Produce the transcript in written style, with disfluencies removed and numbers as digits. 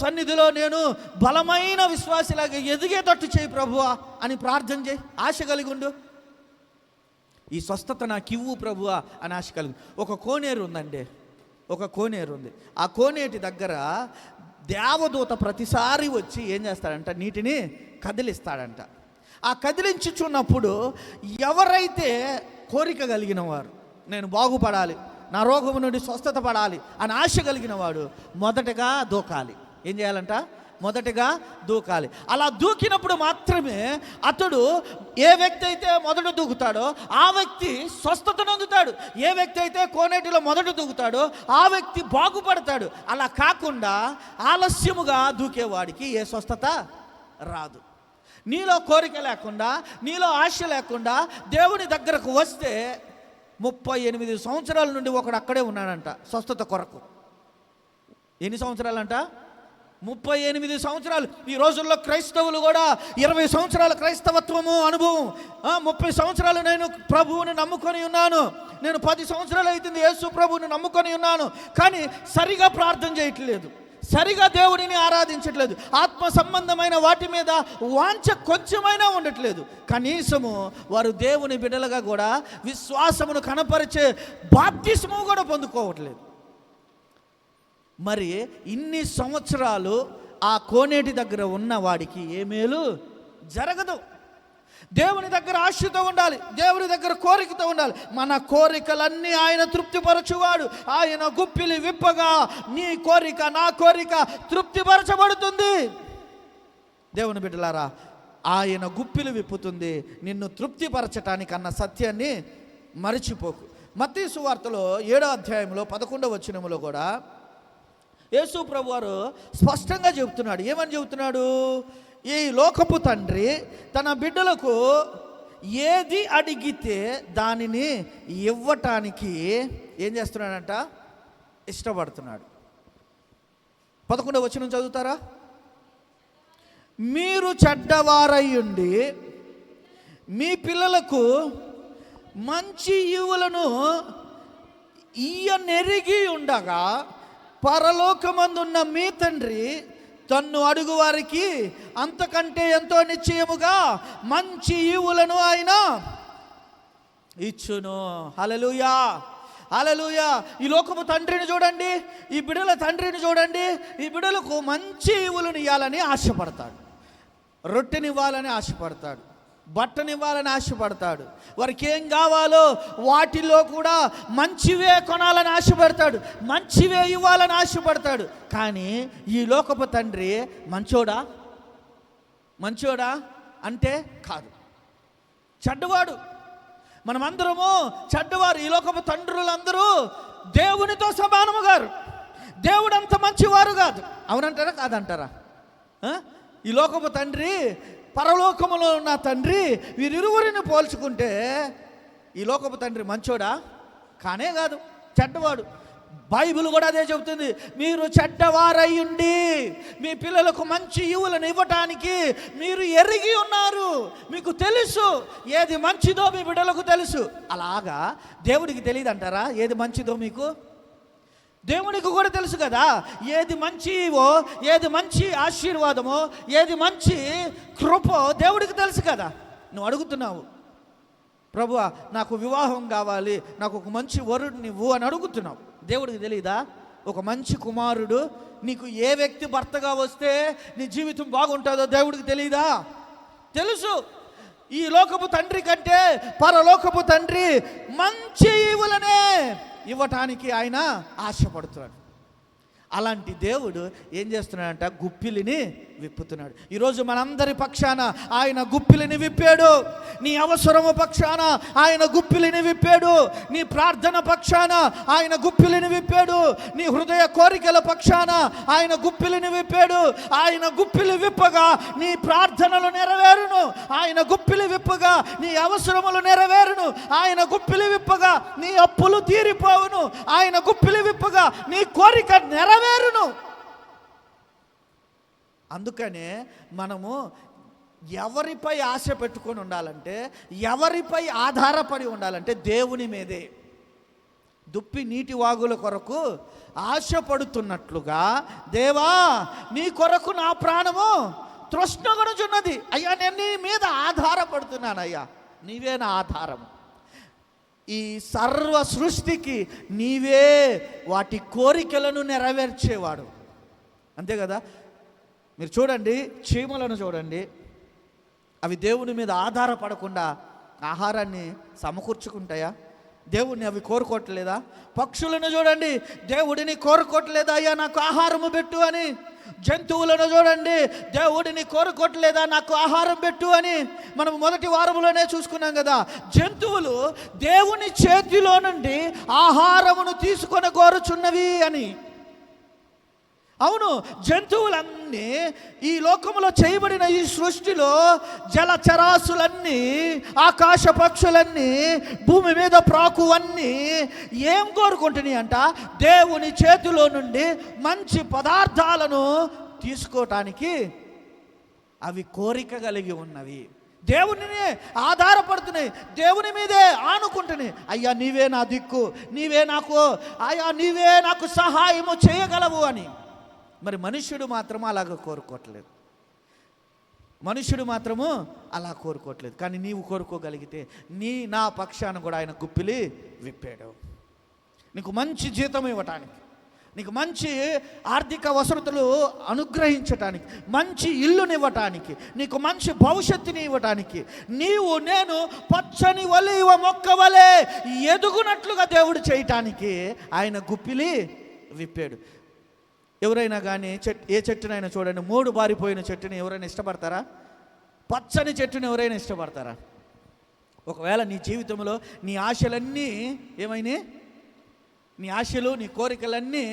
సన్నిధిలో నేను బలమైన విశ్వాసిలాగా ఎదిగేటట్టు చేయి ప్రభువా అని ప్రార్థన చేయి. ఆశ కలిగి ఉండు. ఈ స్వస్థత నాకు ఇవ్వు ప్రభువా అని ఆశ కలిగి. ఒక కోనేరు ఉందండి, ఒక కోనేరు ఉంది. ఆ కోనేటి దగ్గర దేవదూత ప్రతిసారి వచ్చి ఏం చేస్తాడంట, నీటిని కదిలిస్తాడంట. ఆ కదిలించుచున్నప్పుడు ఎవరైతే కోరిక కలిగిన వారు, నేను బాగుపడాలి, నా రోగము నుండి స్వస్థత పడాలి అని ఆశ కలిగిన వాడు మొదటగా దూకాలి. ఏం చేయాలంట? మొదటగా దూకాలి. అలా దూకినప్పుడు మాత్రమే అతడు, ఏ వ్యక్తి అయితే మొదట దూకుతాడో ఆ వ్యక్తి స్వస్థతను అందుతాడు. ఏ వ్యక్తి అయితే కోనేటిలో మొదట దూకుతాడో ఆ వ్యక్తి బాగుపడతాడు. అలా కాకుండా ఆలస్యముగా దూకేవాడికి ఏ స్వస్థత రాదు. నీలో కోరిక లేకుండా, నీలో ఆశ లేకుండా దేవుని దగ్గరకు వస్తే 38 సంవత్సరాల నుండి ఒకడు అక్కడే ఉన్నాడంట స్వస్థత కొరకు. ఎన్ని సంవత్సరాలంట? 38 సంవత్సరాలు. ఈ రోజుల్లో క్రైస్తవులు కూడా 20 సంవత్సరాల క్రైస్తవత్వము అనుభవం, 30 సంవత్సరాలు నేను ప్రభువుని నమ్ముకొని ఉన్నాను, నేను 10 సంవత్సరాలు అవుతుంది యేసు ప్రభువుని నమ్ముకొని ఉన్నాను, కానీ సరిగా ప్రార్థన చేయట్లేదు, సరిగా దేవుడిని ఆరాధించట్లేదు, ఆత్మ సంబంధమైన వాటి మీద వాంఛ కొంచెమైనా ఉండట్లేదు. కనీసము వారు దేవుని బిడ్డలుగా కూడా విశ్వాసమును కనపరిచే బాప్తిస్మము కూడా పొందుకోవట్లేదు. మరి ఇన్ని సంవత్సరాలు ఆ కోనేటి దగ్గర ఉన్న వాడికి ఏ మేలు జరగదు. దేవుని దగ్గర ఆశతో ఉండాలి, దేవుని దగ్గర కోరికతో ఉండాలి. మన కోరికలన్నీ ఆయన తృప్తిపరచువాడు. ఆయన గుప్పిలి విప్పగా నీ కోరిక, నా కోరిక తృప్తిపరచబడుతుంది. దేవుని బిడ్డలారా, ఆయన గుప్పిలి విప్పుతుంది నిన్ను తృప్తిపరచటానికి అన్న సత్యాన్ని మరిచిపోకు. మత్తయి సువార్తలో 7వ అధ్యాయంలో 11వ వచనములో కూడా యేసు ప్రభు వారు స్పష్టంగా చెబుతున్నాడు. ఏమని చెబుతున్నాడు? ఈ లోకపు తండ్రి తన బిడ్డలకు ఏది అడిగితే దానిని ఇవ్వటానికి ఏం చేస్తున్నాడంట? ఇష్టపడుతున్నాడు. 11వ వచనం చదువుతారా? మీరు చెడ్డవారయ్యుండి మీ పిల్లలకు మంచి ఈవులను ఇయ్యనెరిగి ఉండగా పరలోకమందున్న మీ తండ్రి తన్ను అడుగు వారికి అంతకంటే ఎంతో నిశ్చయముగా మంచి ఈవులను ఆయన ఇచ్చును. హల్లెలూయా, హల్లెలూయా. ఈ లోకము తండ్రిని చూడండి, ఈ బిడ్డల తండ్రిని చూడండి. ఈ బిడ్డలకు మంచి ఈవులను ఇవ్వాలని ఆశపడతాడు, రొట్టెనివ్వాలని ఆశపడతాడు, బట్టనివ్వాలని ఆశపడతాడు. వారికి ఏం కావాలో వాటిలో కూడా మంచివే కొనాలని ఆశపడతాడు, మంచివే ఇవ్వాలని ఆశపడతాడు. కానీ ఈ లోకపు తండ్రి మంచోడా? మంచోడా అంటే కాదు, చెడ్డవాడు. మనమందరము చెడ్డవారు. ఈ లోకపు తండ్రులందరూ దేవునితో సమానము గారు. దేవుడు అంత మంచివారు కాదు. అవునంటారా కాదంటారా? ఈ లోకపు తండ్రి, పరలోకములో ఉన్న తండ్రి, వీరిరువురిని పోల్చుకుంటే ఈ లోకపు తండ్రి మంచోడా? కానే కాదు, చెడ్డవాడు. బైబిల్ కూడా అదే చెబుతుంది. మీరు చెడ్డవారయ్యుండి మీ పిల్లలకు మంచి ఈవులను ఇవ్వటానికి మీరు ఎరిగి ఉన్నారు. మీకు తెలుసు ఏది మంచిదో, మీ బిడ్డలకు తెలుసు. అలాగా దేవుడికి తెలియదు అంటారా? ఏది మంచిదో మీకు దేవునికి కూడా తెలుసు కదా. ఏది మంచివో, ఏది మంచి ఆశీర్వాదమో, ఏది మంచి కృపో దేవుడికి తెలుసు కదా. నువ్వు అడుగుతున్నావు, ప్రభువా నాకు వివాహం కావాలి, నాకు ఒక మంచి వరుడిని ఇవ్వు అని అడుగుతున్నావు. దేవుడికి తెలియదా? ఒక మంచి కుమారుడు నీకు ఏ వ్యక్తి భర్తగా వస్తే నీ జీవితం బాగుంటుందో దేవుడికి తెలియదా? తెలుసు. ఈ లోకపు తండ్రి కంటే పరలోకపు తండ్రి మంచి ఈవులనే ఇవ్వటానికి ఆయన ఆశపడుతున్నాడు. అలాంటి దేవుడు ఏం చేస్తున్నాడంట? గుప్పిలిని విప్పుతున్నాడు. ఈరోజు మనందరి పక్షాన ఆయన గుప్పిలిని విప్పాడు. నీ అవసరము పక్షాన ఆయన గుప్పిలిని విప్పాడు. నీ ప్రార్థన పక్షాన ఆయన గుప్పిలిని విప్పాడు. నీ హృదయ కోరికల పక్షాన ఆయన గుప్పిలిని విప్పాడు. ఆయన గుప్పిలి విప్పగా నీ ప్రార్థనలు నెరవేరును. ఆయన గుప్పిలి విప్పగా నీ అవసరములు నెరవేరును. ఆయన గుప్పిలి విప్పగా నీ అప్పులు తీరిపోవును. ఆయన గుప్పిలి విప్పగా నీ కోరిక నెరవేరును. అందుకనే మనము ఎవరిపై ఆశ పెట్టుకొని ఉండాలంటే, ఎవరిపై ఆధారపడి ఉండాలంటే దేవుని మీదే. దుప్పి నీటి వాగుల కొరకు ఆశపడుతున్నట్లుగా దేవా నీ కొరకు నా ప్రాణము తృష్ణగొనుచున్నది. అయ్యా నేను నీ మీద ఆధారపడుతున్నాను. అయ్యా నీవే నా ఆధారము. ఈ సర్వ సృష్టికి నీవే వాటి కోరికలను నెరవేర్చేవాడు. అంతే కదా. మీరు చూడండి, చీమలను చూడండి, అవి దేవుని మీద ఆధారపడకుండా ఆహారాన్ని సమకూర్చుకుంటాయా? దేవుడిని అవి కోరుకోవట్లేదా? పక్షులను చూడండి, దేవుడిని కోరుకోవట్లేదా? అయ్యా నాకు ఆహారము పెట్టు అని. జంతువులను చూడండి, దేవుడిని కోరుకోవట్లేదా? నాకు ఆహారం పెట్టు అని. మనం మొదటి వారంలోనే చూసుకున్నాం కదా, జంతువులు దేవుని చేతిలో నుండి ఆహారమును తీసుకొని కోరుచున్నవి అని. అవును, జంతువులన్నీ ఈ లోకంలో చేయబడిన ఈ సృష్టిలో జలచరాశులన్నీ, ఆకాశ పక్షులన్నీ, భూమి మీద ప్రాకువన్నీ ఏం కోరుకుంటున్నాయి అంట? దేవుని చేతిలో నుండి మంచి పదార్థాలను తీసుకోవటానికి అవి కోరిక కలిగి ఉన్నవి. దేవునినే ఆధారపడుతున్నాయి, దేవుని మీదే ఆనుకుంటున్నాయి. అయ్యా నీవే నా దిక్కు, నీవే నాకు, అయ్యా నీవే నాకు సహాయము చేయగలవు అని. మరి మనుష్యుడు మాత్రము అలాగ కోరుకోవట్లేదు. మనుష్యుడు మాత్రము అలా కోరుకోవట్లేదు. కానీ నీవు కోరుకోగలిగితే నా పక్షాన కూడా ఆయన గుప్పిలి విప్పాడు. నీకు మంచి జీతం ఇవ్వటానికి, నీకు మంచి ఆర్థిక వసతులు అనుగ్రహించటానికి, మంచి ఇల్లునివ్వటానికి, నీకు మంచి భవిష్యత్తుని ఇవ్వటానికి, నేను పచ్చని ఒలీవ మొక్క వలె ఎదుగునట్లుగా దేవుడు చేయటానికి ఆయన గుప్పిలి విప్పాడు. ఎవరైనా కానీ ఏ చెట్టునైనా చూడండి, 3 బారిపోయిన చెట్టుని ఎవరైనా ఇష్టపడతారా? పచ్చని చెట్టుని ఎవరైనా ఇష్టపడతారా? ఒకవేళ నీ జీవితంలో నీ ఆశలన్నీ ఏమైనా, నీ ఆశలు నీ కోరికలన్నీ